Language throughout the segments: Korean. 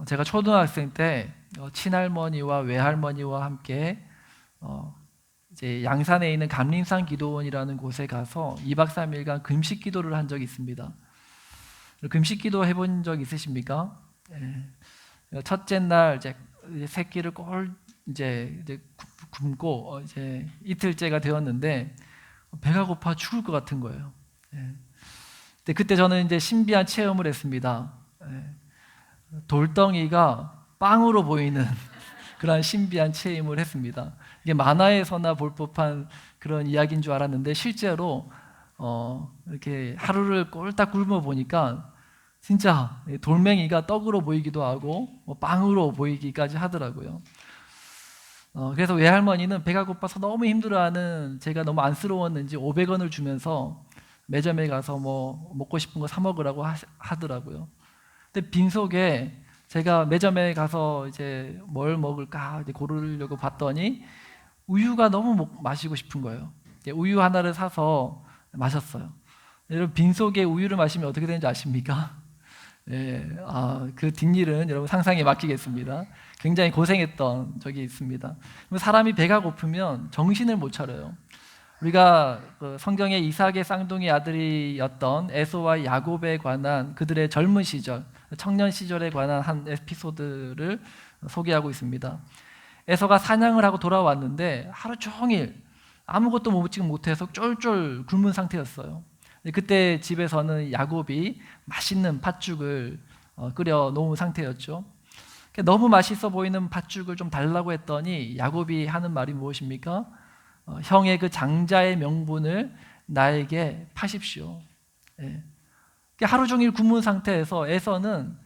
제가 초등학생 때 친할머니와 외할머니와 함께 이제 양산에 있는 감림산 기도원이라는 곳에 가서 2박 3일간 금식 기도를 한 적이 있습니다. 금식 기도 해본 적 있으십니까? 첫째 날 이제 새끼를 꼴 이제 굶고 이제 이틀째가 되었는데 배가 고파 죽을 것 같은 거예요. 근데 그때 저는 이제 신비한 체험을 했습니다. 돌덩이가 빵으로 보이는 그런 신비한 체험을 했습니다. 이게 만화에서나 볼 법한 그런 이야기인 줄 알았는데 실제로 이렇게 하루를 꼴딱 굶어 보니까 진짜 돌멩이가 떡으로 보이기도 하고 빵으로 보이기까지 하더라고요. 그래서 외할머니는 배가 고파서 너무 힘들어하는 제가 너무 안쓰러웠는지 500원을 주면서 매점에 가서 뭐 먹고 싶은 거 사 먹으라고 하더라고요. 근데 빈속에 제가 매점에 가서 이제 뭘 먹을까 이제 고르려고 봤더니 우유가 너무 마시고 싶은 거예요. 우유 하나를 사서 마셨어요. 여러분 빈속에 우유를 마시면 어떻게 되는지 아십니까? 그 뒷일은 여러분 상상에 맡기겠습니다. 굉장히 고생했던 적이 있습니다. 사람이 배가 고프면 정신을 못 차려요. 우리가 성경의 이삭의 쌍둥이 아들이었던 에서와 야곱에 관한 그들의 젊은 시절, 청년 시절에 관한 한 에피소드를 소개하고 있습니다. 에서가 사냥을 하고 돌아왔는데 하루 종일 아무것도 먹지 못해서 쫄쫄 굶은 상태였어요. 그때 집에서는 야곱이 맛있는 팥죽을 끓여 놓은 상태였죠. 너무 맛있어 보이는 팥죽을 좀 달라고 했더니 야곱이 하는 말이 무엇입니까? 형의 그 장자의 명분을 나에게 파십시오. 하루 종일 굶은 상태에서 에서는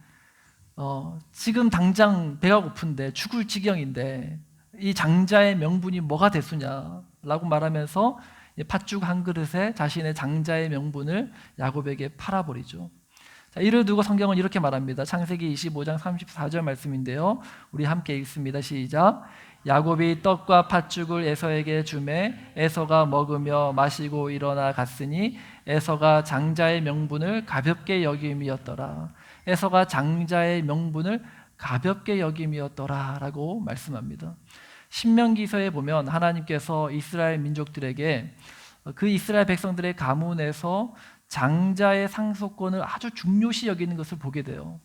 지금 당장 배가 고픈데 죽을 지경인데 이 장자의 명분이 뭐가 대수냐라고 말하면서 팥죽 한 그릇에 자신의 장자의 명분을 야곱에게 팔아버리죠. 자, 이를 두고 성경은 이렇게 말합니다. 창세기 25장 34절 말씀인데요. 우리 함께 읽습니다. 시작. 야곱이 떡과 팥죽을 에서에게 주매 에서가 먹으며 마시고 일어나 갔으니 에서가 장자의 명분을 가볍게 여김이었더라. 에서가 장자의 명분을 가볍게 여김이었더라 라고 말씀합니다. 신명기서에 보면 하나님께서 이스라엘 민족들에게 그 이스라엘 백성들의 가문에서 장자의 상속권을 아주 중요시 여기는 것을 보게 돼요.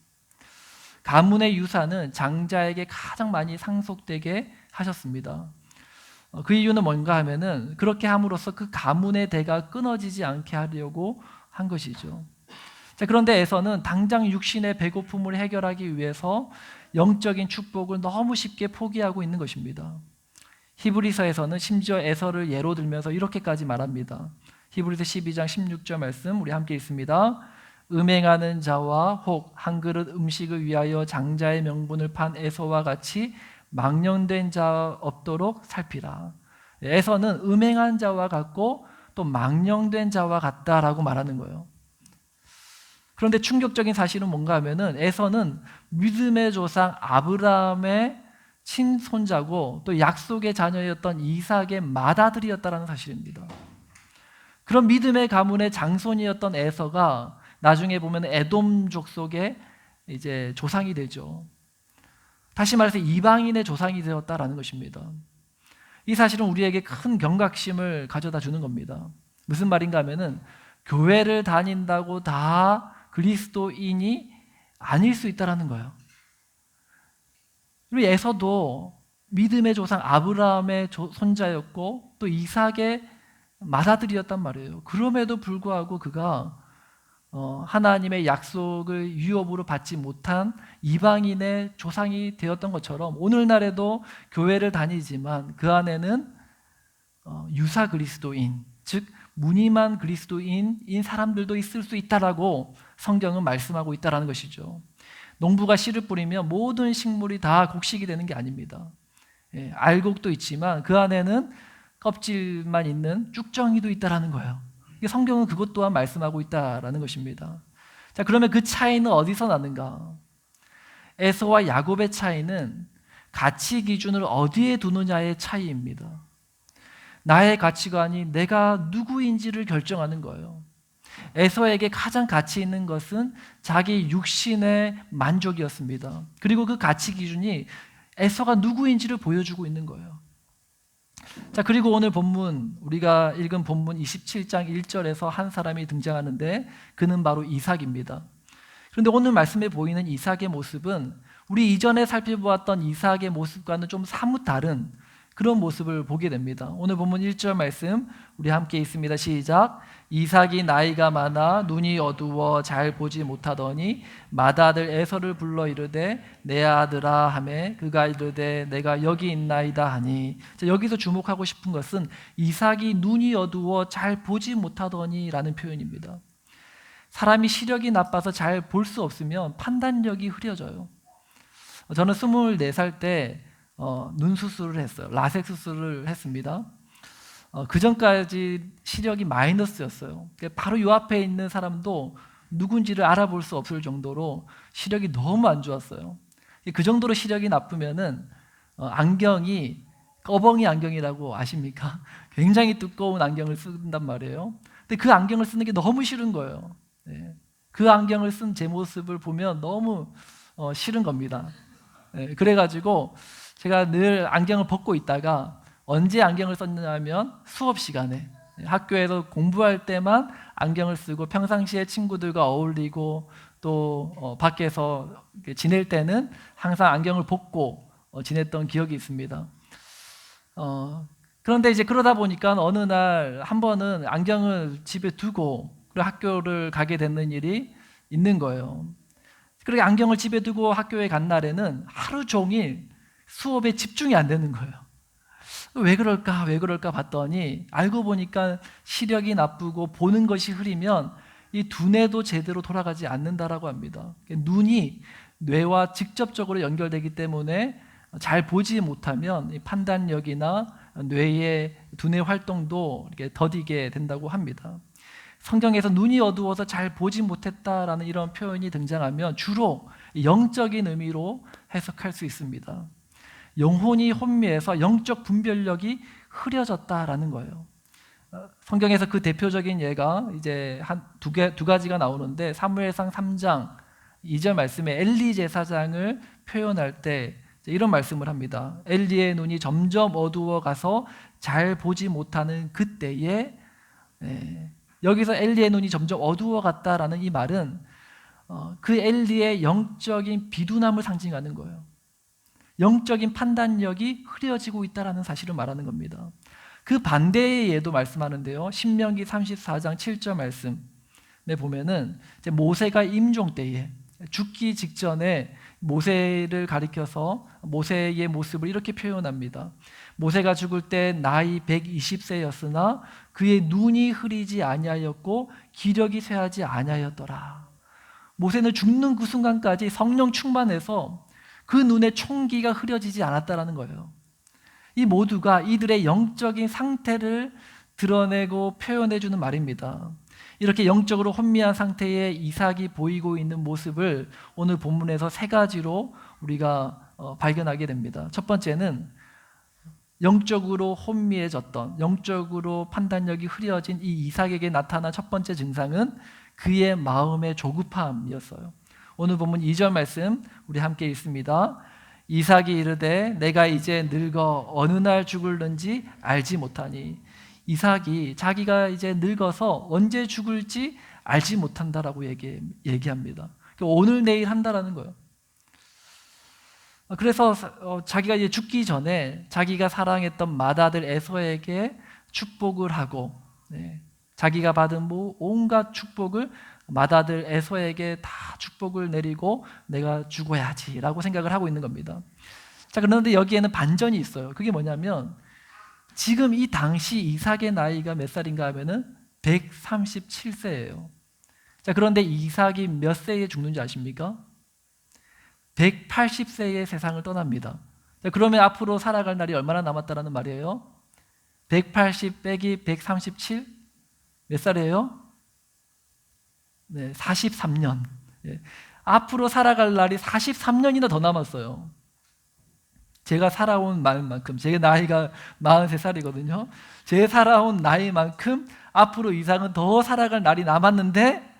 가문의 유산은 장자에게 가장 많이 상속되게 하셨습니다. 그 이유는 뭔가 하면은 그렇게 함으로써 그 가문의 대가 끊어지지 않게 하려고 한 것이죠. 자, 그런데 에서는 당장 육신의 배고픔을 해결하기 위해서 영적인 축복을 너무 쉽게 포기하고 있는 것입니다. 히브리서에서는 심지어 에서를 예로 들면서 이렇게까지 말합니다. 히브리서 12장 16절 말씀 우리 함께 읽습니다. 음행하는 자와 혹 한 그릇 음식을 위하여 장자의 명분을 판 에서와 같이 망령된 자 없도록 살피라. 에서는 음행한 자와 같고 또 망령된 자와 같다라고 말하는 거예요. 그런데 충격적인 사실은 뭔가 하면은 에서는 믿음의 조상 아브라함의 친손자고 또 약속의 자녀였던 이삭의 맏아들이었다라는 사실입니다. 그런 믿음의 가문의 장손이었던 에서가 나중에 보면 에돔 족속의 이제 조상이 되죠. 다시 말해서 이방인의 조상이 되었다라는 것입니다. 이 사실은 우리에게 큰 경각심을 가져다 주는 겁니다. 무슨 말인가 하면은 교회를 다닌다고 다 그리스도인이 아닐 수 있다라는 거예요. 그리고 에서도 믿음의 조상 아브라함의 손자였고 또 이삭의 맏아들이었단 말이에요. 그럼에도 불구하고 그가 하나님의 약속을 유업으로 받지 못한 이방인의 조상이 되었던 것처럼 오늘날에도 교회를 다니지만 그 안에는 유사 그리스도인, 즉 무늬만 그리스도인인 사람들도 있을 수 있다라고 성경은 말씀하고 있다라는 것이죠. 농부가 씨를 뿌리면 모든 식물이 다 곡식이 되는 게 아닙니다. 알곡도 있지만 그 안에는 껍질만 있는 쭉정이도 있다라는 거예요. 성경은 그것 또한 말씀하고 있다라는 것입니다. 자, 그러면 그 차이는 어디서 나는가? 에서와 야곱의 차이는 가치 기준을 어디에 두느냐의 차이입니다. 나의 가치관이 내가 누구인지를 결정하는 거예요. 에서에게 가장 가치 있는 것은 자기 육신의 만족이었습니다. 그리고 그 가치 기준이 에서가 누구인지를 보여주고 있는 거예요. 자, 그리고 오늘 본문, 우리가 읽은 본문 27장 1절에서 한 사람이 등장하는데 그는 바로 이삭입니다. 그런데 오늘 말씀에 보이는 이삭의 모습은 우리 이전에 살펴보았던 이삭의 모습과는 좀 사뭇 다른 그런 모습을 보게 됩니다. 오늘 본문 1절 말씀 우리 함께 읽습니다. 시작. 이삭이 나이가 많아 눈이 어두워 잘 보지 못하더니 맏아들 에서를 불러 이르되 내 아들아 하매 그가 이르되 내가 여기 있나이다 하니. 자, 여기서 주목하고 싶은 것은 이삭이 눈이 어두워 잘 보지 못하더니 라는 표현입니다. 사람이 시력이 나빠서 잘 볼 수 없으면 판단력이 흐려져요. 저는 24살 때 눈 수술을 했어요. 라섹 수술을 했습니다. 그 전까지 시력이 마이너스였어요. 바로 요 앞에 있는 사람도 누군지를 알아볼 수 없을 정도로 시력이 너무 안 좋았어요. 그 정도로 시력이 나쁘면은 안경이 꺼벙이 안경이라고 아십니까? 굉장히 두꺼운 안경을 쓴단 말이에요. 근데 그 안경을 쓰는 게 너무 싫은 거예요. 네. 그 안경을 쓴 제 모습을 보면 너무 싫은 겁니다. 네. 그래가지고 제가 늘 안경을 벗고 있다가 언제 안경을 썼냐면 수업 시간에, 학교에서 공부할 때만 안경을 쓰고 평상시에 친구들과 어울리고 또 밖에서 지낼 때는 항상 안경을 벗고 지냈던 기억이 있습니다. 그런데 이제 그러다 보니까 어느 날 한 번은 안경을 집에 두고 학교를 가게 되는 일이 있는 거예요. 그렇게 안경을 집에 두고 학교에 간 날에는 하루 종일 수업에 집중이 안 되는 거예요. 왜 그럴까 봤더니 알고 보니까 시력이 나쁘고 보는 것이 흐리면 이 두뇌도 제대로 돌아가지 않는다라고 합니다. 눈이 뇌와 직접적으로 연결되기 때문에 잘 보지 못하면 판단력이나 뇌의 두뇌 활동도 이렇게 더디게 된다고 합니다. 성경에서 눈이 어두워서 잘 보지 못했다라는 이런 표현이 등장하면 주로 영적인 의미로 해석할 수 있습니다. 영혼이 혼미해서 영적 분별력이 흐려졌다라는 거예요. 성경에서 그 대표적인 예가 이제 두 가지가 나오는데 사무엘상 3장 2절 말씀에 엘리 제사장을 표현할 때 이런 말씀을 합니다. 엘리의 눈이 점점 어두워 가서 잘 보지 못하는 그때에, 여기서 엘리의 눈이 점점 어두워 갔다라는 이 말은 그 엘리의 영적인 비둔함을 상징하는 거예요. 영적인 판단력이 흐려지고 있다는 사실을 말하는 겁니다. 그 반대의 예도 말씀하는데요. 신명기 34장 7절 말씀에 보면은 이제 모세가 임종 때에 죽기 직전에 모세를 가리켜서 모세의 모습을 이렇게 표현합니다. 모세가 죽을 때 나이 120세였으나 그의 눈이 흐리지 아니하였고 기력이 쇠하지 아니하였더라. 모세는 죽는 그 순간까지 성령 충만해서 그 눈에 총기가 흐려지지 않았다라는 거예요. 이 모두가 이들의 영적인 상태를 드러내고 표현해주는 말입니다. 이렇게 영적으로 혼미한 상태의 이삭이 보이고 있는 모습을 오늘 본문에서 세 가지로 우리가 발견하게 됩니다. 첫 번째는 영적으로 혼미해졌던, 영적으로 판단력이 흐려진 이 이삭에게 나타난 첫 번째 증상은 그의 마음의 조급함이었어요. 오늘 본문 2절 말씀 우리 함께 읽습니다. 이삭이 이르되 내가 이제 늙어 어느 날 죽을는지 알지 못하니. 이삭이 자기가 이제 늙어서 언제 죽을지 알지 못한다라고 얘기합니다. 오늘 내일 한다라는 거예요. 그래서 자기가 이제 죽기 전에 자기가 사랑했던 맏아들 에서에게 축복을 하고, 자기가 받은 온갖 축복을 맏아들 에서에게 다 축복을 내리고 내가 죽어야지라고 생각을 하고 있는 겁니다. 자, 그런데 여기에는 반전이 있어요. 그게 뭐냐면 지금 이 당시 이삭의 나이가 몇 살인가 하면은 137세예요. 자, 그런데 이삭이 몇 세에 죽는지 아십니까? 180세에 세상을 떠납니다. 자, 그러면 앞으로 살아갈 날이 얼마나 남았다라는 말이에요? 180 빼기 137? 몇 살이에요? 네, 43년. 앞으로 살아갈 날이 43년이나 더 남았어요. 제가 살아온 만큼, 제 나이가 43살이거든요. 제 살아온 나이만큼 앞으로 이삭은 더 살아갈 날이 남았는데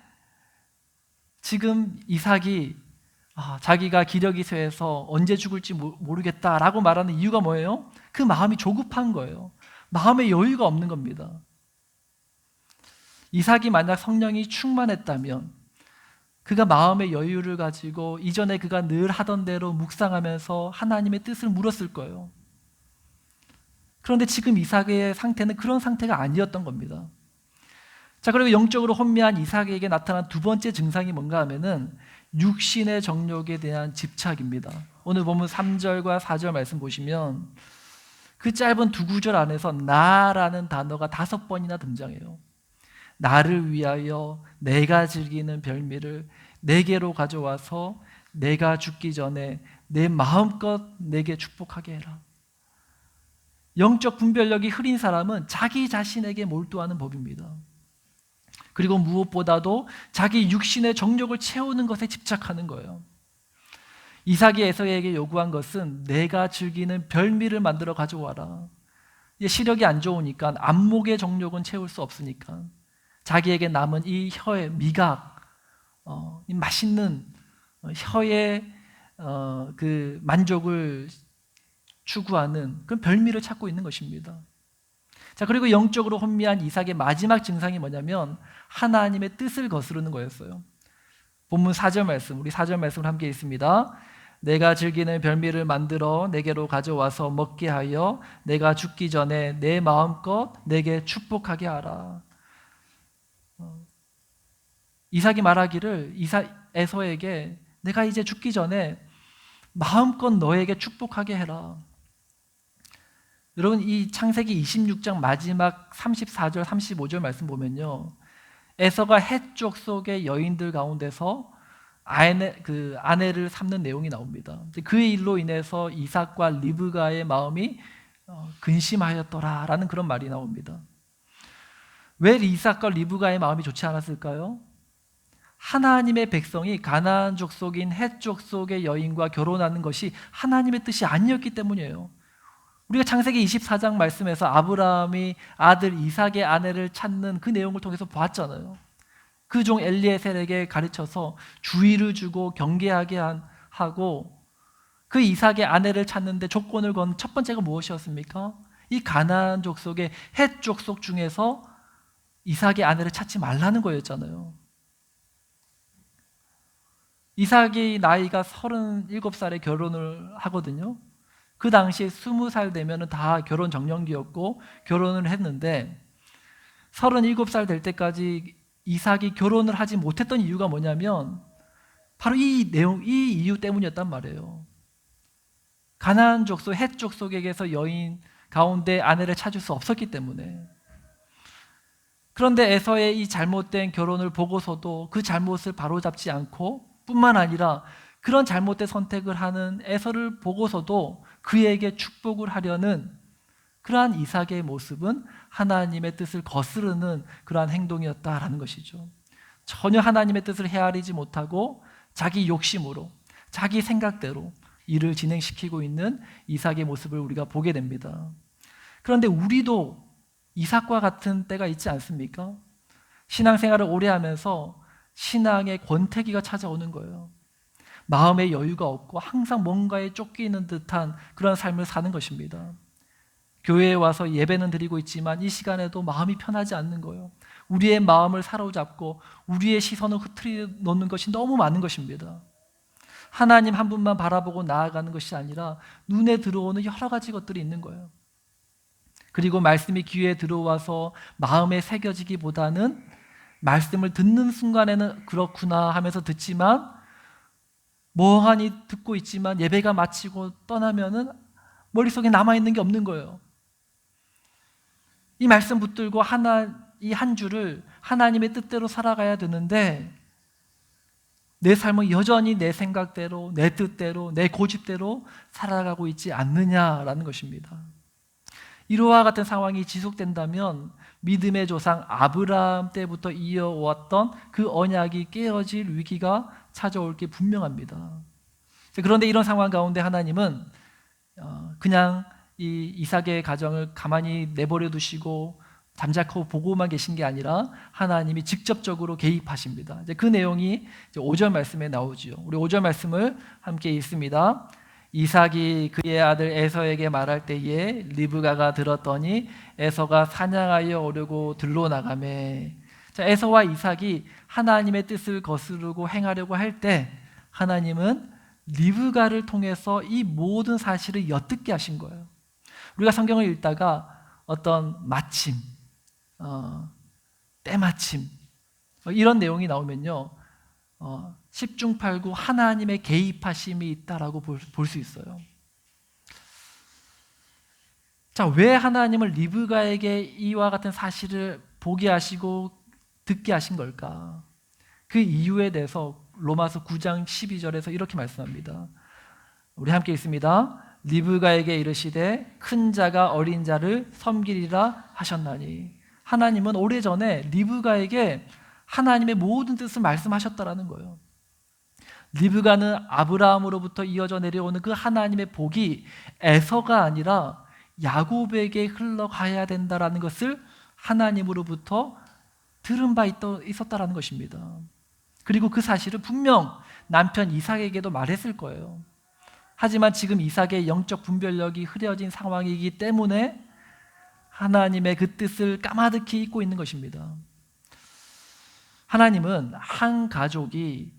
지금 이삭이 자기가 기력이 쇠해서 언제 죽을지 모르겠다라고 말하는 이유가 뭐예요? 그 마음이 조급한 거예요. 마음에 여유가 없는 겁니다. 이삭이 만약 성령이 충만했다면 그가 마음의 여유를 가지고 이전에 그가 늘 하던 대로 묵상하면서 하나님의 뜻을 물었을 거예요. 그런데 지금 이삭의 상태는 그런 상태가 아니었던 겁니다. 자, 그리고 영적으로 혼미한 이삭에게 나타난 두 번째 증상이 뭔가 하면은 육신의 정욕에 대한 집착입니다. 오늘 보면 3절과 4절 말씀 보시면 그 짧은 두 구절 안에서 나라는 단어가 5번이나 등장해요. 나를 위하여 내가 즐기는 별미를 내게로 가져와서 내가 죽기 전에 내 마음껏 내게 축복하게 해라. 영적 분별력이 흐린 사람은 자기 자신에게 몰두하는 법입니다. 그리고 무엇보다도 자기 육신의 정욕을 채우는 것에 집착하는 거예요. 이삭이 에서에게 요구한 것은 내가 즐기는 별미를 만들어 가져와라. 시력이 안 좋으니까 안목의 정욕은 채울 수 없으니까 자기에게 남은 이 혀의 미각, 이 맛있는 혀의 그 만족을 추구하는 그런 별미를 찾고 있는 것입니다. 자, 그리고 영적으로 혼미한 이삭의 마지막 증상이 뭐냐면 하나님의 뜻을 거스르는 거였어요. 본문 4절 말씀, 우리 4절 말씀을 함께 읽습니다. 내가 즐기는 별미를 만들어 내게로 가져와서 먹게 하여 내가 죽기 전에 내 마음껏 내게 축복하게 하라. 이삭이 말하기를 에서에게 내가 이제 죽기 전에 마음껏 너에게 축복하게 해라. 여러분, 이 창세기 26장 마지막 34절 35절 말씀 보면요, 에서가 헷족 속의 여인들 가운데서 아내를 삼는 내용이 나옵니다. 그 일로 인해서 이삭과 리브가의 마음이 근심하였더라라는 그런 말이 나옵니다. 왜 이삭과 리브가의 마음이 좋지 않았을까요? 하나님의 백성이 가나안 족속인 헷 족속의 여인과 결혼하는 것이 하나님의 뜻이 아니었기 때문이에요. 우리가 창세기 24장 말씀에서 아브라함이 아들 이삭의 아내를 찾는 그 내용을 통해서 보았잖아요. 그 종 엘리에셀에게 가르쳐서 주의를 주고 경계하게 하고 그 이삭의 아내를 찾는데 조건을 건 첫 번째가 무엇이었습니까? 이 가나안 족속의 헷 족속 중에서 이삭의 아내를 찾지 말라는 거였잖아요. 이삭이 나이가 37살에 결혼을 하거든요. 그 당시에 20살 되면 다 결혼 정년기였고 결혼을 했는데 37살 될 때까지 이삭이 결혼을 하지 못했던 이유가 뭐냐면 바로 이 이유 때문이었단 말이에요. 가나안 족속, 헷 족속에게서 여인 가운데 아내를 찾을 수 없었기 때문에. 그런데 에서의 이 잘못된 결혼을 보고서도 그 잘못을 바로잡지 않고 뿐만 아니라 그런 잘못된 선택을 하는 에서를 보고서도 그에게 축복을 하려는 그러한 이삭의 모습은 하나님의 뜻을 거스르는 그러한 행동이었다라는 것이죠. 전혀 하나님의 뜻을 헤아리지 못하고 자기 욕심으로, 자기 생각대로 일을 진행시키고 있는 이삭의 모습을 우리가 보게 됩니다. 그런데 우리도 이삭과 같은 때가 있지 않습니까? 신앙생활을 오래 하면서 신앙의 권태기가 찾아오는 거예요. 마음의 여유가 없고 항상 뭔가에 쫓기는 듯한 그런 삶을 사는 것입니다. 교회에 와서 예배는 드리고 있지만 이 시간에도 마음이 편하지 않는 거예요. 우리의 마음을 사로잡고 우리의 시선을 흐트려 놓는 것이 너무 많은 것입니다. 하나님 한 분만 바라보고 나아가는 것이 아니라 눈에 들어오는 여러 가지 것들이 있는 거예요. 그리고 말씀이 귀에 들어와서 마음에 새겨지기보다는 말씀을 듣는 순간에는 그렇구나 하면서 듣지만 멍하니 듣고 있지만 예배가 마치고 떠나면은 머릿속에 남아있는 게 없는 거예요. 이 말씀 붙들고 이 한 주를 하나님의 뜻대로 살아가야 되는데 내 삶은 여전히 내 생각대로, 내 뜻대로, 내 고집대로 살아가고 있지 않느냐라는 것입니다. 이러한 같은 상황이 지속된다면 믿음의 조상 아브라함 때부터 이어왔던 그 언약이 깨어질 위기가 찾아올 게 분명합니다. 그런데 이런 상황 가운데 하나님은 그냥 이 이삭의 가정을 가만히 내버려 두시고 잠자코 보고만 계신 게 아니라 하나님이 직접적으로 개입하십니다. 이제 그 내용이 이제 5절 말씀에 나오죠. 우리 5절 말씀을 함께 읽습니다. 이삭이 그의 아들 에서에게 말할 때에 리브가가 들었더니 에서가 사냥하여 오려고 들로 나가매. 자, 에서와 이삭이 하나님의 뜻을 거스르고 행하려고 할 때 하나님은 리브가를 통해서 이 모든 사실을 엿듣게 하신 거예요. 우리가 성경을 읽다가 어떤 마침, 때마침 이런 내용이 나오면요, 10중 8구 하나님의 개입하심이 있다라고 볼 수 있어요. 자, 왜 하나님은 리브가에게 이와 같은 사실을 보게 하시고 듣게 하신 걸까? 그 이유에 대해서 로마서 9장 12절에서 이렇게 말씀합니다. 우리 함께 읽습니다. 리브가에게 이르시되 큰 자가 어린 자를 섬기리라 하셨나니. 하나님은 오래전에 리브가에게 하나님의 모든 뜻을 말씀하셨다라는 거예요. 리브가는 아브라함으로부터 이어져 내려오는 그 하나님의 복이 에서가 아니라 야곱에게 흘러가야 된다라는 것을 하나님으로부터 들은 바 있었다라는 것입니다. 그리고 그 사실을 분명 남편 이삭에게도 말했을 거예요. 하지만 지금 이삭의 영적 분별력이 흐려진 상황이기 때문에 하나님의 그 뜻을 까마득히 잊고 있는 것입니다. 하나님은 한 가족이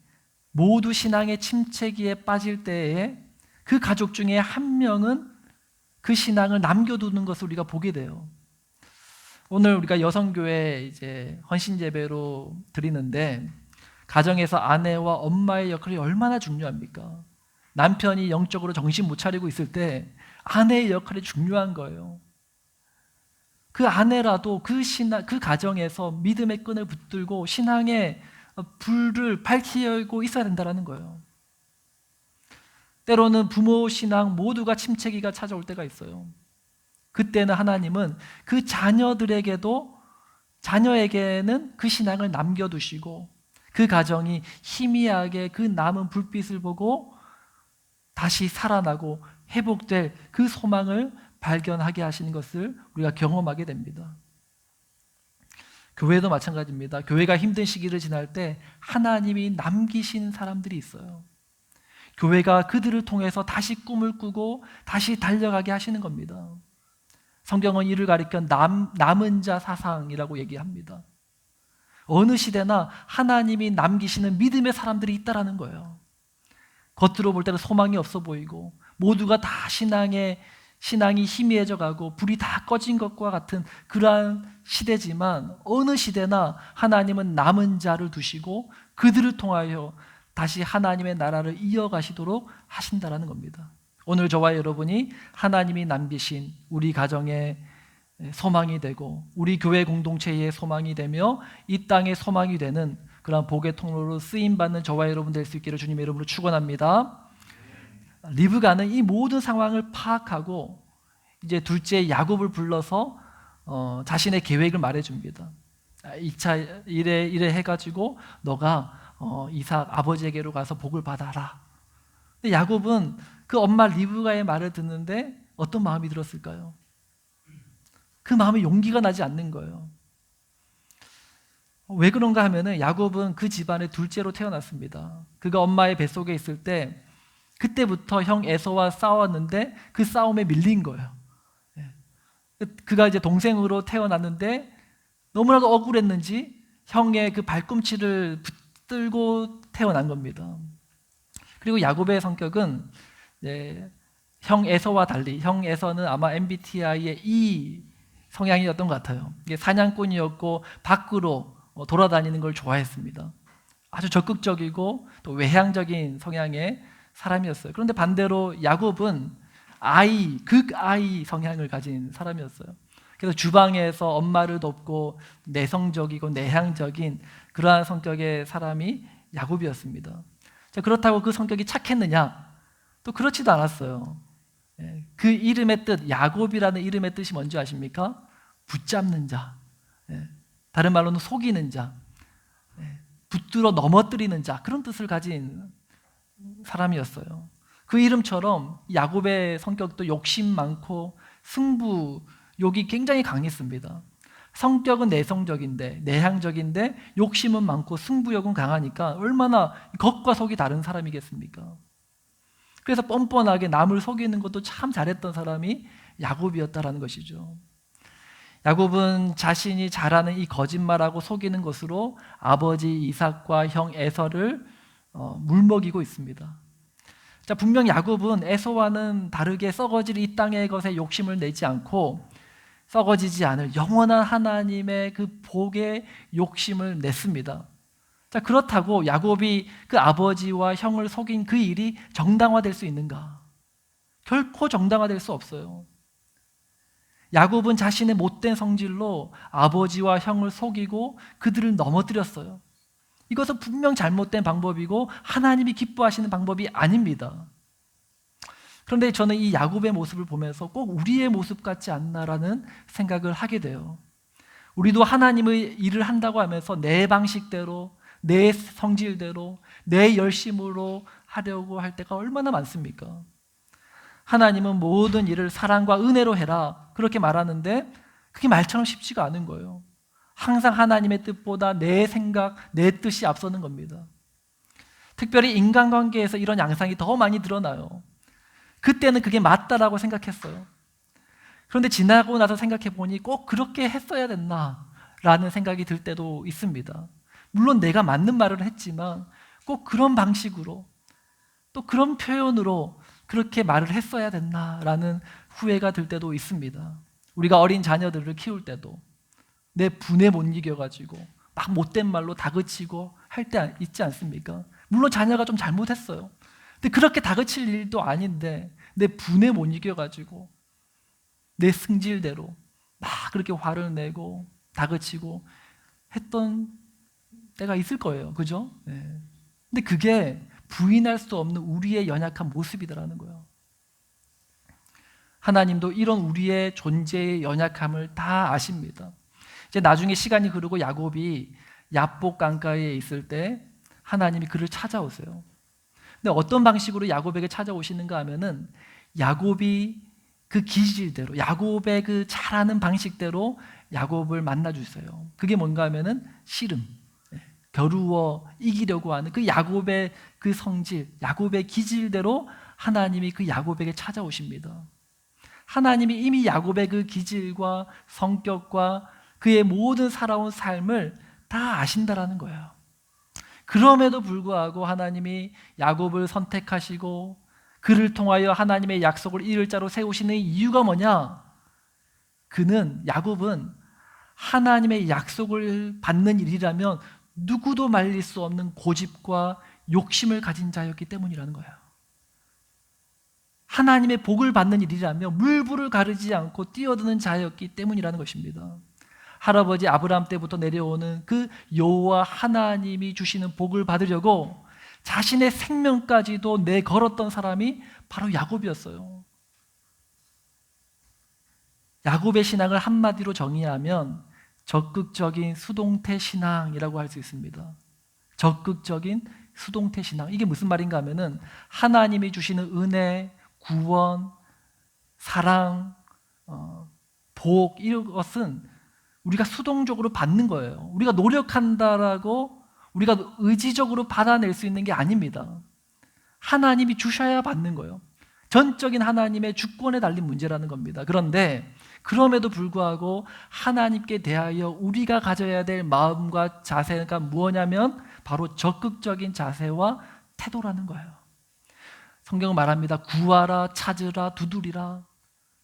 모두 신앙의 침체기에 빠질 때에 그 가족 중에 한 명은 그 신앙을 남겨두는 것을 우리가 보게 돼요. 오늘 우리가 여성교회 이제 헌신예배로 드리는데 가정에서 아내와 엄마의 역할이 얼마나 중요합니까? 남편이 영적으로 정신 못 차리고 있을 때 아내의 역할이 중요한 거예요. 그 아내라도 그 가정에서 믿음의 끈을 붙들고 신앙의 불을 밝히고 있어야 된다는 거예요. 때로는 부모 신앙 모두가 침체기가 찾아올 때가 있어요. 그때는 하나님은 그 자녀에게는 그 신앙을 남겨두시고 그 가정이 희미하게 그 남은 불빛을 보고 다시 살아나고 회복될 그 소망을 발견하게 하시는 것을 우리가 경험하게 됩니다. 교회도 마찬가지입니다. 교회가 힘든 시기를 지날 때 하나님이 남기신 사람들이 있어요. 교회가 그들을 통해서 다시 꿈을 꾸고 다시 달려가게 하시는 겁니다. 성경은 이를 가리켜 남은 자 사상이라고 얘기합니다. 어느 시대나 하나님이 남기시는 믿음의 사람들이 있다라는 거예요. 겉으로 볼 때는 소망이 없어 보이고 모두가 다 신앙이 희미해져 가고 불이 다 꺼진 것과 같은 그러한 시대지만 어느 시대나 하나님은 남은 자를 두시고 그들을 통하여 다시 하나님의 나라를 이어가시도록 하신다라는 겁니다. 오늘 저와 여러분이 하나님이 남기신 우리 가정의 소망이 되고 우리 교회 공동체의 소망이 되며 이 땅의 소망이 되는 그런 복의 통로로 쓰임받는 저와 여러분 될 수 있기를 주님의 이름으로 축원합니다. 리브가는 이 모든 상황을 파악하고 이제 둘째 야곱을 불러서 자신의 계획을 말해줍니다. 2차 이래 해가지고 너가 이삭 아버지에게로 가서 복을 받아라. 근데 야곱은 그 엄마 리브가의 말을 듣는데 어떤 마음이 들었을까요? 그 마음에 용기가 나지 않는 거예요. 왜 그런가 하면은 야곱은 그 집안의 둘째로 태어났습니다. 그가 엄마의 뱃속에 있을 때 그때부터 형 에서와 싸웠는데 그 싸움에 밀린 거예요. 그가 이제 동생으로 태어났는데 너무나도 억울했는지 형의 그 발꿈치를 붙들고 태어난 겁니다. 그리고 야곱의 성격은 형 에서와 달리 형 에서는 아마 MBTI의 E 성향이었던 것 같아요. 이게 사냥꾼이었고 밖으로 돌아다니는 걸 좋아했습니다. 아주 적극적이고 또 외향적인 성향의 사람이었어요. 그런데 반대로 야곱은 극I 성향을 가진 사람이었어요. 그래서 주방에서 엄마를 돕고 내성적이고 내향적인 그러한 성격의 사람이 야곱이었습니다. 자, 그렇다고 그 성격이 착했느냐? 또 그렇지도 않았어요. 그 이름의 뜻, 야곱이라는 이름의 뜻이 뭔지 아십니까? 붙잡는 자, 다른 말로는 속이는 자, 붙들어 넘어뜨리는 자, 그런 뜻을 가진 사람이었어요. 그 이름처럼 야곱의 성격도 욕심 많고 승부욕이 굉장히 강했습니다. 성격은 내성적인데, 내향적인데 욕심은 많고 승부욕은 강하니까 얼마나 겉과 속이 다른 사람이겠습니까? 그래서 뻔뻔하게 남을 속이는 것도 참 잘했던 사람이 야곱이었다라는 것이죠. 야곱은 자신이 잘하는 이 거짓말하고 속이는 것으로 아버지 이삭과 형 에서를 물먹이고 있습니다. 자, 분명 야곱은 에서와는 다르게 썩어질 이 땅의 것에 욕심을 내지 않고 썩어지지 않을 영원한 하나님의 그 복에 욕심을 냈습니다. 자, 그렇다고 야곱이 그 아버지와 형을 속인 그 일이 정당화될 수 있는가? 결코 정당화될 수 없어요. 야곱은 자신의 못된 성질로 아버지와 형을 속이고 그들을 넘어뜨렸어요. 이것은 분명 잘못된 방법이고 하나님이 기뻐하시는 방법이 아닙니다. 그런데 저는 이 야곱의 모습을 보면서 꼭 우리의 모습 같지 않나라는 생각을 하게 돼요. 우리도 하나님의 일을 한다고 하면서 내 방식대로, 내 성질대로, 내 열심으로 하려고 할 때가 얼마나 많습니까? 하나님은 모든 일을 사랑과 은혜로 해라 그렇게 말하는데 그게 말처럼 쉽지가 않은 거예요. 항상 하나님의 뜻보다 내 생각, 내 뜻이 앞서는 겁니다. 특별히 인간관계에서 이런 양상이 더 많이 드러나요. 그때는 그게 맞다라고 생각했어요. 그런데 지나고 나서 생각해 보니 꼭 그렇게 했어야 됐나라는 생각이 들 때도 있습니다. 물론 내가 맞는 말을 했지만 꼭 그런 방식으로 또 그런 표현으로 그렇게 말을 했어야 됐나라는 후회가 들 때도 있습니다. 우리가 어린 자녀들을 키울 때도 내 분에 못 이겨가지고 막 못된 말로 다그치고 할 때 있지 않습니까? 물론 자녀가 좀 잘못했어요. 근데 그렇게 다그칠 일도 아닌데 내 분에 못 이겨가지고 내 승질대로 막 그렇게 화를 내고 다그치고 했던 때가 있을 거예요. 그죠? 네. 근데 그게 부인할 수 없는 우리의 연약한 모습이다라는 거예요. 하나님도 이런 우리의 존재의 연약함을 다 아십니다. 이제 나중에 시간이 흐르고 야곱이 야복 강가에 있을 때 하나님이 그를 찾아오세요. 근데 어떤 방식으로 야곱에게 찾아오시는가 하면은 야곱이 그 기질대로, 야곱의 그 잘하는 방식대로 야곱을 만나 주세요. 그게 뭔가 하면은 씨름, 겨루어 이기려고 하는 그 야곱의 그 성질, 야곱의 기질대로 하나님이 그 야곱에게 찾아오십니다. 하나님이 이미 야곱의 그 기질과 성격과 그의 모든 살아온 삶을 다 아신다라는 거예요. 그럼에도 불구하고 하나님이 야곱을 선택하시고 그를 통하여 하나님의 약속을 이룰 자로 세우시는 이유가 뭐냐? 야곱은 하나님의 약속을 받는 일이라면 누구도 말릴 수 없는 고집과 욕심을 가진 자였기 때문이라는 거예요. 하나님의 복을 받는 일이라면 물불을 가르지 않고 뛰어드는 자였기 때문이라는 것입니다. 할아버지 아브라함 때부터 내려오는 그 여호와 하나님이 주시는 복을 받으려고 자신의 생명까지도 내걸었던 사람이 바로 야곱이었어요. 야곱의 신앙을 한마디로 정의하면 적극적인 수동태 신앙이라고 할 수 있습니다. 적극적인 수동태 신앙. 이게 무슨 말인가 하면은 하나님이 주시는 은혜, 구원, 사랑, 복 이런 것은 우리가 수동적으로 받는 거예요. 우리가 노력한다라고 우리가 의지적으로 받아낼 수 있는 게 아닙니다. 하나님이 주셔야 받는 거예요. 전적인 하나님의 주권에 달린 문제라는 겁니다. 그런데 그럼에도 불구하고 하나님께 대하여 우리가 가져야 될 마음과 자세가 무엇냐면 바로 적극적인 자세와 태도라는 거예요. 성경은 말합니다. 구하라, 찾으라, 두드리라.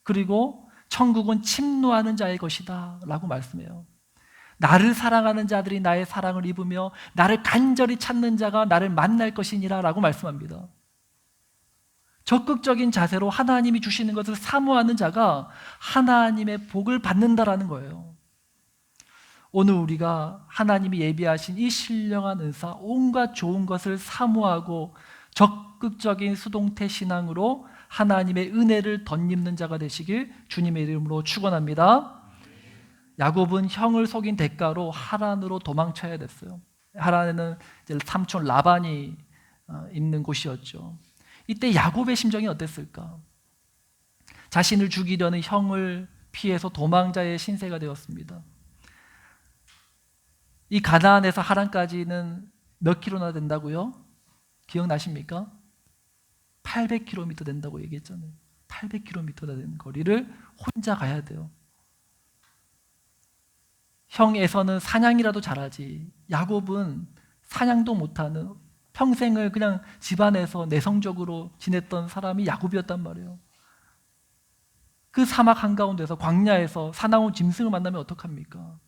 그리고 천국은 침노하는 자의 것이다 라고 말씀해요. 나를 사랑하는 자들이 나의 사랑을 입으며 나를 간절히 찾는 자가 나를 만날 것이니라 라고 말씀합니다. 적극적인 자세로 하나님이 주시는 것을 사모하는 자가 하나님의 복을 받는다라는 거예요. 오늘 우리가 하나님이 예비하신 이 신령한 은사, 온갖 좋은 것을 사모하고 적극적인 수동태 신앙으로 하나님의 은혜를 덧입는 자가 되시길 주님의 이름으로 축원합니다. 야곱은 형을 속인 대가로 하란으로 도망쳐야 됐어요. 하란에는 이제 삼촌 라반이 있는 곳이었죠. 이때 야곱의 심정이 어땠을까? 자신을 죽이려는 형을 피해서 도망자의 신세가 되었습니다. 이 가나안에서 하란까지는 몇 킬로나 된다고요? 기억나십니까? 800km 된다고 얘기했잖아요. 800km나 되는 거리를 혼자 가야 돼요. 형 에서는 사냥이라도 잘하지, 야곱은 사냥도 못하는, 평생을 그냥 집안에서 내성적으로 지냈던 사람이 야곱이었단 말이에요. 그 사막 한가운데서, 광야에서 사나운 짐승을 만나면 어떡합니까?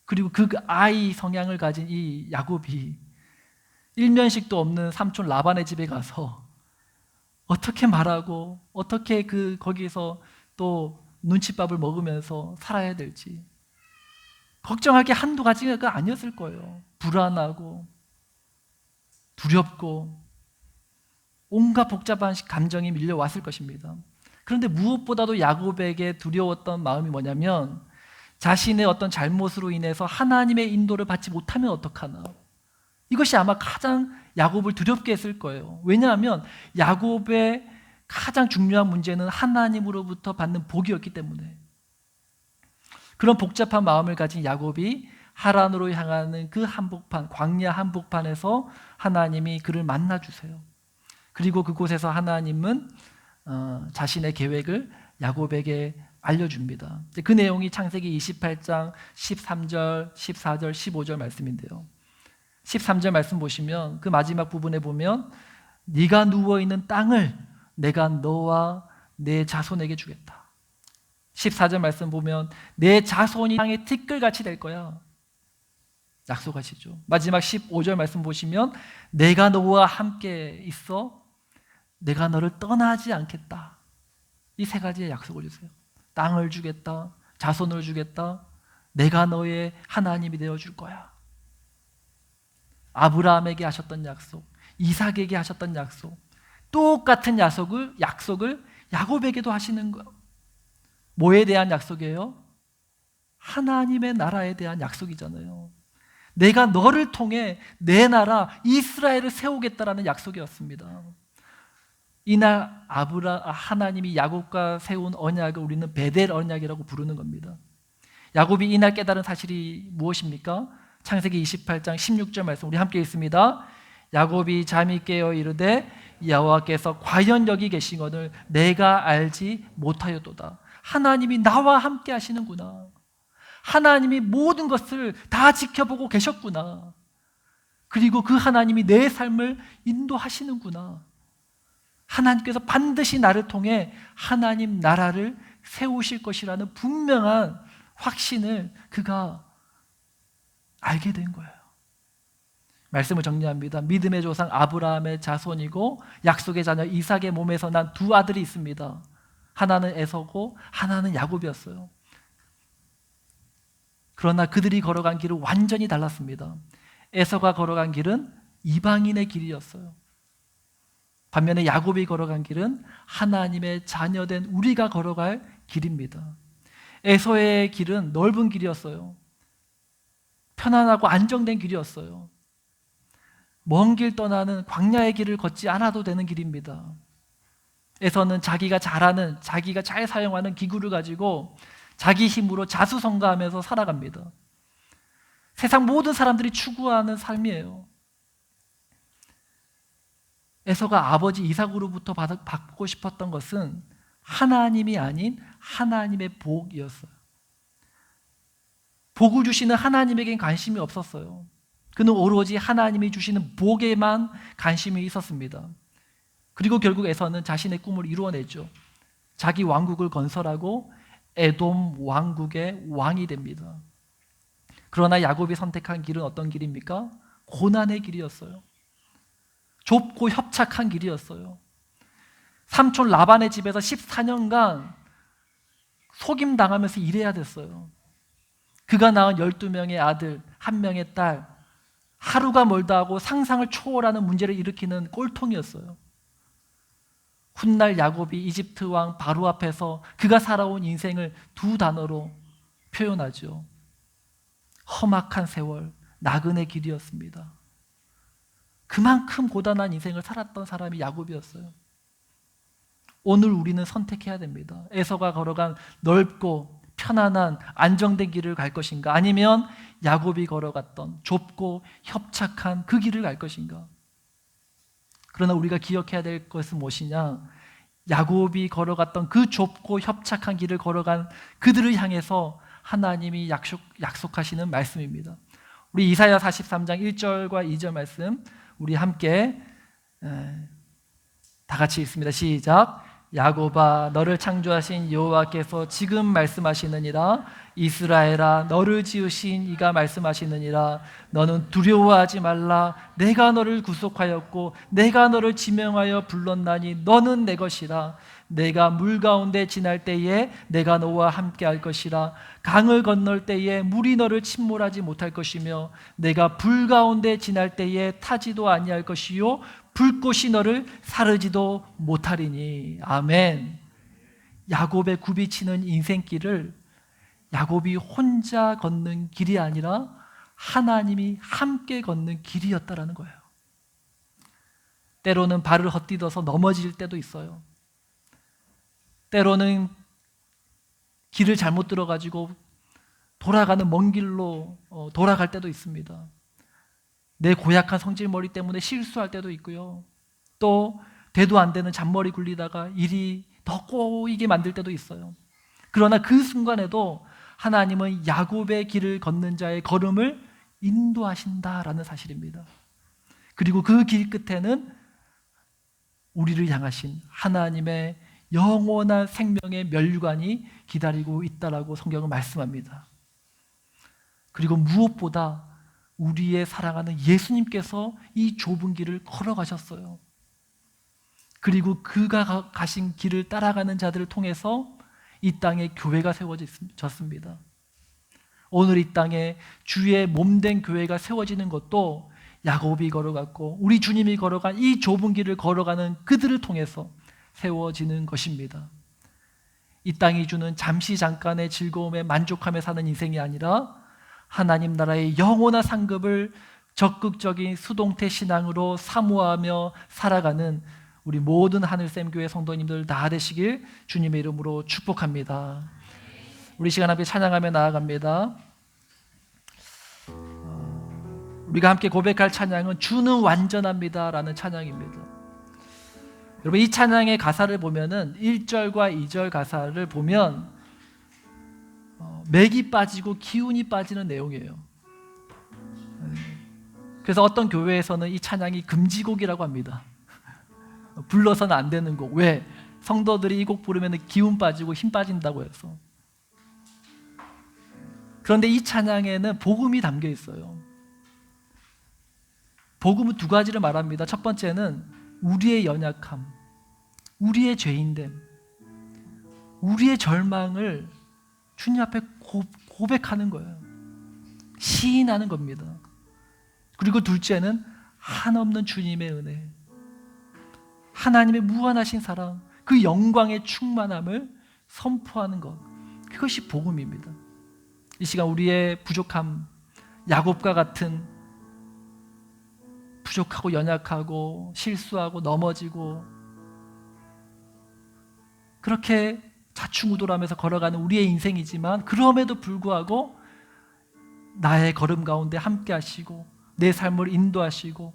그리고 그 아이 성향을 가진 이 야곱이 일면식도 없는 삼촌 라반의 집에 가서 어떻게 말하고 어떻게 거기서 또 눈칫밥을 먹으면서 살아야 될지 걱정할 게 한두 가지가 아니었을 거예요. 불안하고 두렵고 온갖 복잡한 감정이 밀려왔을 것입니다. 그런데 무엇보다도 야곱에게 두려웠던 마음이 뭐냐면, 자신의 어떤 잘못으로 인해서 하나님의 인도를 받지 못하면 어떡하나, 이것이 아마 가장 야곱을 두렵게 했을 거예요. 왜냐하면 야곱의 가장 중요한 문제는 하나님으로부터 받는 복이었기 때문에. 그런 복잡한 마음을 가진 야곱이 하란으로 향하는 그 한복판, 광야 한복판에서 하나님이 그를 만나주세요. 그리고 그곳에서 하나님은 자신의 계획을 야곱에게 알려줍니다. 그 내용이 창세기 28장 13절, 14절, 15절 말씀인데요. 13절 말씀 보시면 그 마지막 부분에 보면 네가 누워있는 땅을 내가 너와 내 자손에게 주겠다. 14절 말씀 보면 내 자손이 땅의 티끌같이 될 거야. 약속하시죠. 마지막 15절 말씀 보시면 내가 너와 함께 있어 내가 너를 떠나지 않겠다. 이 세 가지의 약속을 주세요. 땅을 주겠다, 자손을 주겠다, 내가 너의 하나님이 되어줄 거야. 아브라함에게 하셨던 약속, 이삭에게 하셨던 약속, 똑같은 약속을 야곱에게도 하시는 거예요. 뭐에 대한 약속이에요? 하나님의 나라에 대한 약속이잖아요. 내가 너를 통해 내 나라 이스라엘을 세우겠다라는 약속이었습니다. 이날 하나님이 야곱과 세운 언약을 우리는 베델 언약이라고 부르는 겁니다. 야곱이 이날 깨달은 사실이 무엇입니까? 창세기 28장 16절 말씀 우리 함께 읽습니다. 야곱이 잠이 깨어 이르되 여호와께서 과연 여기 계시거늘 내가 알지 못하였도다. 하나님이 나와 함께 하시는구나. 하나님이 모든 것을 다 지켜보고 계셨구나. 그리고 그 하나님이 내 삶을 인도하시는구나. 하나님께서 반드시 나를 통해 하나님 나라를 세우실 것이라는 분명한 확신을 그가 알게 된 거예요. 말씀을 정리합니다. 믿음의 조상 아브라함의 자손이고 약속의 자녀 이삭의 몸에서 난 두 아들이 있습니다. 하나는 에서고 하나는 야곱이었어요. 그러나 그들이 걸어간 길은 완전히 달랐습니다. 에서가 걸어간 길은 이방인의 길이었어요. 반면에 야곱이 걸어간 길은 하나님의 자녀된 우리가 걸어갈 길입니다. 에서의 길은 넓은 길이었어요. 편안하고 안정된 길이었어요. 먼 길 떠나는 광야의 길을 걷지 않아도 되는 길입니다. 에서는 자기가 잘하는, 자기가 잘 사용하는 기구를 가지고 자기 힘으로 자수성가하면서 살아갑니다. 세상 모든 사람들이 추구하는 삶이에요. 에서가 아버지 이삭으로부터 받고 싶었던 것은 하나님이 아닌 하나님의 복이었어요. 복을 주시는 하나님에겐 관심이 없었어요. 그는 오로지 하나님이 주시는 복에만 관심이 있었습니다. 그리고 결국 에서는 자신의 꿈을 이루어내죠. 자기 왕국을 건설하고 에돔 왕국의 왕이 됩니다. 그러나 야곱이 선택한 길은 어떤 길입니까? 고난의 길이었어요. 좁고 협착한 길이었어요. 삼촌 라반의 집에서 14년간 속임당하면서 일해야 됐어요. 그가 낳은 12명의 아들, 1명의 딸, 하루가 멀다 하고 상상을 초월하는 문제를 일으키는 꼴통이었어요. 훗날 야곱이 이집트 왕 바로 앞에서 그가 살아온 인생을 두 단어로 표현하죠. 험악한 세월, 나그네 길이었습니다. 그만큼 고단한 인생을 살았던 사람이 야곱이었어요. 오늘 우리는 선택해야 됩니다. 에서가 걸어간 넓고 편안한 안정된 길을 갈 것인가, 아니면 야곱이 걸어갔던 좁고 협착한 그 길을 갈 것인가. 그러나 우리가 기억해야 될 것은 무엇이냐, 야곱이 걸어갔던 그 좁고 협착한 길을 걸어간 그들을 향해서 하나님이 약속하시는 말씀입니다. 우리 이사야 43장 1절과 2절 말씀 우리 함께 다 같이 읽습니다. 시작. 야곱아, 너를 창조하신 여호와께서 지금 말씀하시느니라. 이스라엘아, 너를 지으신 이가 말씀하시느니라. 너는 두려워하지 말라. 내가 너를 구속하였고 내가 너를 지명하여 불렀나니 너는 내 것이라. 내가 물 가운데 지날 때에 내가 너와 함께 할 것이라. 강을 건널 때에 물이 너를 침몰하지 못할 것이며 내가 불 가운데 지날 때에 타지도 아니할 것이요 불꽃이 너를 사르지도 못하리니. 아멘. 야곱의 굽이치는 인생길을 야곱이 혼자 걷는 길이 아니라 하나님이 함께 걷는 길이었다라는 거예요. 때로는 발을 헛디뎌서 넘어질 때도 있어요. 때로는 길을 잘못 들어가지고 돌아가는 먼 길로 돌아갈 때도 있습니다. 내 고약한 성질머리 때문에 실수할 때도 있고요. 또 되도 안 되는 잔머리 굴리다가 일이 더 꼬이게 만들 때도 있어요. 그러나 그 순간에도 하나님은 야곱의 길을 걷는 자의 걸음을 인도하신다라는 사실입니다. 그리고 그 길 끝에는 우리를 향하신 하나님의 영원한 생명의 면류관이 기다리고 있다라고 성경은 말씀합니다. 그리고 무엇보다 우리의 사랑하는 예수님께서 이 좁은 길을 걸어가셨어요. 그리고 그가 가신 길을 따라가는 자들을 통해서 이 땅에 교회가 세워졌습니다. 오늘 이 땅에 주의 몸된 교회가 세워지는 것도 야곱이 걸어갔고 우리 주님이 걸어간 이 좁은 길을 걸어가는 그들을 통해서 세워지는 것입니다. 이 땅이 주는 잠시 잠깐의 즐거움에 만족하며 사는 인생이 아니라 하나님 나라의 영원한 상급을 적극적인 수동태 신앙으로 사모하며 살아가는 우리 모든 하늘샘교회 성도님들 다 되시길 주님의 이름으로 축복합니다. 우리 시간 함께 찬양하며 나아갑니다. 우리가 함께 고백할 찬양은 주는 완전합니다 라는 찬양입니다. 여러분, 이 찬양의 가사를 보면은 1절과 2절 가사를 보면 맥이 빠지고 기운이 빠지는 내용이에요. 그래서 어떤 교회에서는 이 찬양이 금지곡이라고 합니다. 불러서는 안 되는 곡. 왜? 성도들이 이 곡 부르면 기운 빠지고 힘 빠진다고 해서. 그런데 이 찬양에는 복음이 담겨 있어요. 복음은 두 가지를 말합니다. 첫 번째는 우리의 연약함, 우리의 죄인됨, 우리의 절망을 주님 앞에 고백하는 거예요. 시인하는 겁니다. 그리고 둘째는 한없는 주님의 은혜, 하나님의 무한하신 사랑, 그 영광의 충만함을 선포하는 것, 그것이 복음입니다. 이 시간 우리의 부족함, 야곱과 같은 부족하고 연약하고 실수하고 넘어지고 그렇게 좌충우돌하면서 걸어가는 우리의 인생이지만, 그럼에도 불구하고 나의 걸음 가운데 함께 하시고 내 삶을 인도하시고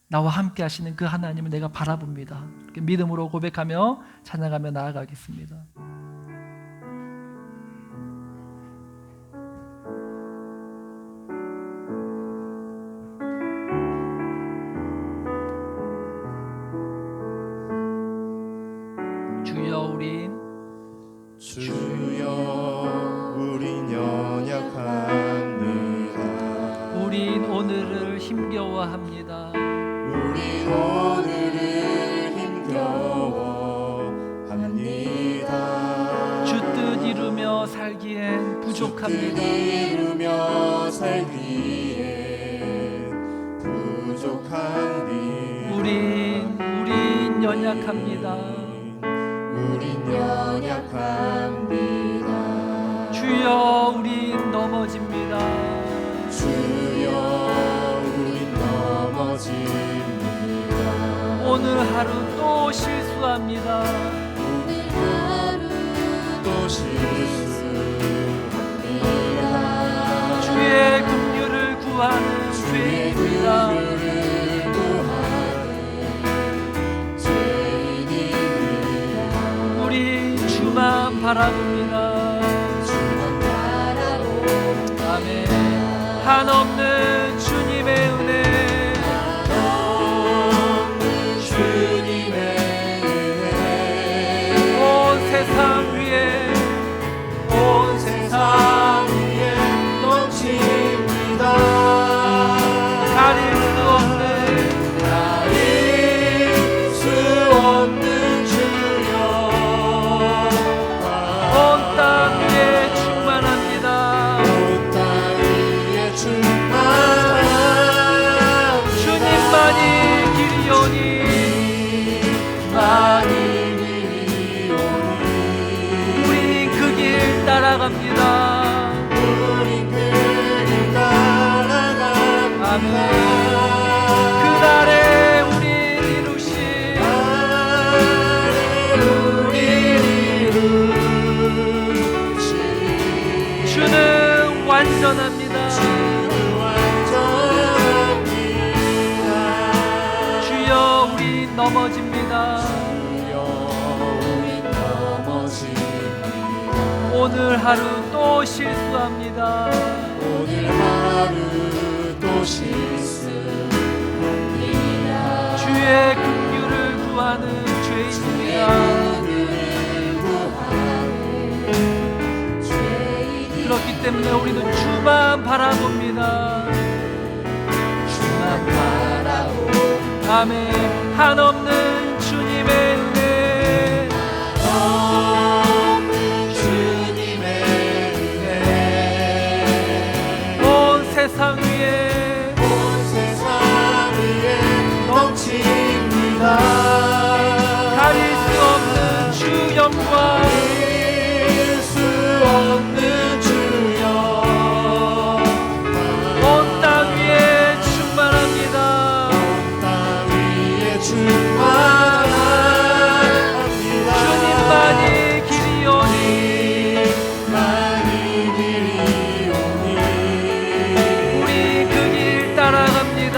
나와 함께 하시는 그 하나님을 내가 바라봅니다. 믿음으로 고백하며 찬양하며 나아가겠습니다. 주여 우린 연약합니다. 우린 오늘을 힘겨워합니다. 우린 오늘을 힘겨워합니다. 주 뜻 이루며 살기엔 부족합니다. 주 뜻 이루며 살기엔 부족합니다. 우린 연약합니다. 우린 연약합니다. 주여 우린 넘어집니다. 주여 우린 넘어집니다. 오늘 하루 또 실수합니다. 오늘 하루 또 실수합니다. 주의 긍휼을 구하는 죄입니다. 우리 주만 바라봅니다. 아멘. 한없는 주님의 은혜, 온 세상 위에 넘칩니다. 가릴 수 없는 주여, 온 땅 위에 충만합니다. 온 땅 위에 충만합니다. 주님만이 길이오니 우린 그 길 따라갑니다. 아멘. 그날에 우리 이루신 주는 완전합니다. 주여 우리 넘어집니다. 오늘 하루 또 실수합니다. 오늘 하루 또 실수합니다. 주의 긍휼을 구하는 죄인입니다. 그렇기 때문에 우리는 주만 바라봅니다. 주만 바라봅니다. 아멘. 한없는 주님의 은혜, 온 세상 위에 넘칩니다. 가릴 수 없는 주 영광, 수 없는 주여, 온 땅 위에 충만합니다. 땅 위에 충만합니다. 주님만이 길이오니 우리 그 길 따라갑니다.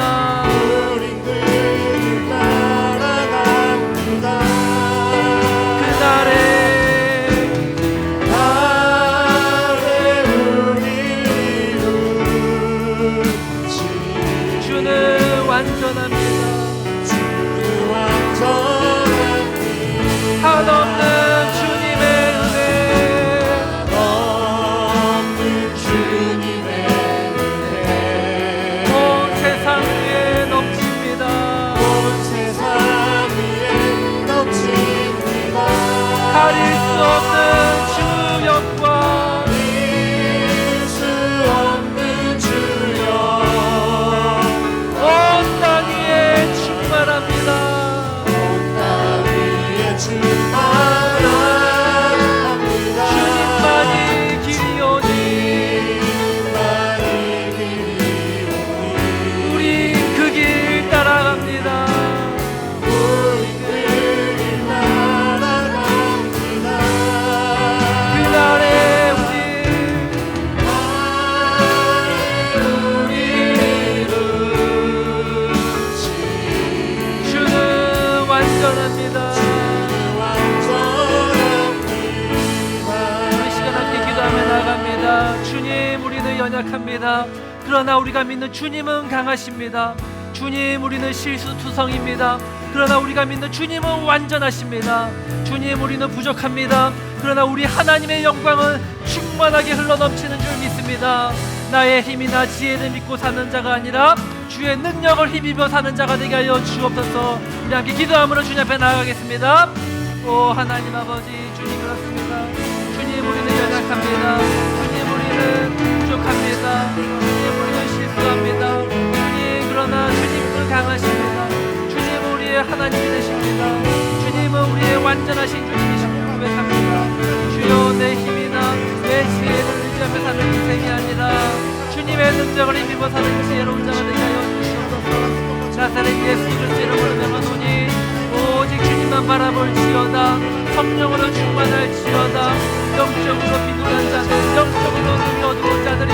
그날에 주는 완전합니다. 한없는 주님의 은혜, 온 세상 위에 넘칩니다. 가릴 수 없는 주 영광, 온 땅 위에 충만합니다. 주님만이 길이오니 우리 그 길 따라갑니다. 그날에 주는 완전합니다. 우리 시간 함께 기도하며 나갑니다. 주님, 우리는 연약합니다. 그러나 우리가 믿는 주님은 강하십니다. 주님, 우리는 실수투성입니다. 그러나 우리가 믿는 주님은 완전하십니다. 주님, 우리는 부족합니다. 그러나 우리 하나님의 영광은 충만하게 흘러넘치는 줄 믿습니다. 나의 힘이나 지혜를 믿고 사는 자가 아니라 주의 능력을 힘입어 사는 자가 되게 하여 주옵소서. 우리 함께 기도함으로 주님 앞에 나아가겠습니다. 오 하나님 아버지, 주님 그렇습니다. 주님, 우리는 연약합니다. 주님, 우리는 부족합니다. 주님, 우리는 실수합니다. 주님, 그러나 주님은 강하십니다. 주님, 우리의 하나님이 되십니다. 주님은 우리의 완전하신 주님이십니다. 고백합니다. 주여, 내 힘이나 내 지혜를 의지하며 사는 인생이 아니라 주님의 능력을 힘입어 사는 지혜로운 자가 되게 하여 주시옵소서. 나사렛 예수 그리스도 이름으로 명하노니 주님만 바라볼지어다. 성령으로 충만할지어다. 영적으로 비도난 자들, 영적으로 눈이 어두운 자들이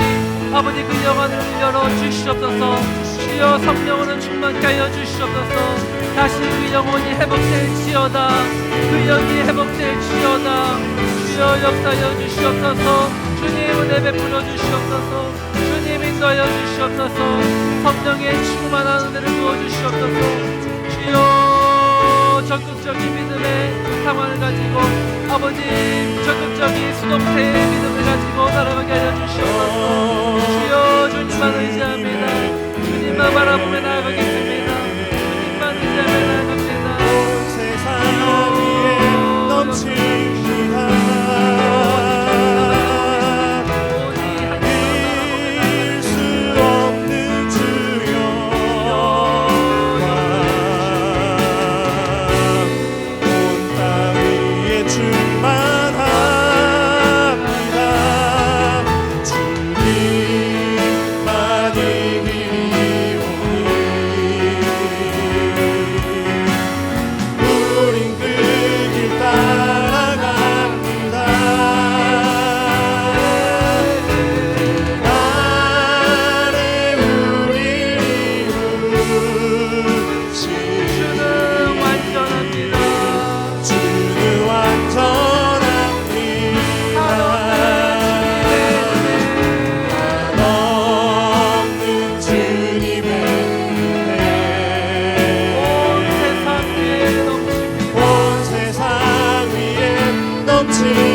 아버지 그 영혼을 열어 주시옵소서. 주여 성령으로 충만케 하여 주시옵소서. 다시 그 영혼이 회복될지어다. 그 영이 회복될지어다. 주여 역사하여 주시옵소서. 주님 은혜 베풀어 주시옵소서. 주님 인도하여 주시옵소서. 성령의 충만한 은혜를 부어 주시옵소서. 주여 적극적인 믿음의 상황을 가지고 아버지 적극적인 수동태의 믿음을 가지고 살아가게 하여 주시옵소서. 주여 주님만 의지합니다. 주님만 바라보며 나아가겠습니다. 주님만 의지하며 나아갑니다. 온 세상 위에 넘칩니다. 이길 수 없는 주여 온 땅 위에 충만합니다. 주님만 이기오니 우린 그 길 따라갑니다. 나를 우리 이루시 주는 완전합니다. 주는 완전합니다. 없는 주님의 온 은혜 세상 위에 넘칩니다. 온 세상 위에 넘칩니다.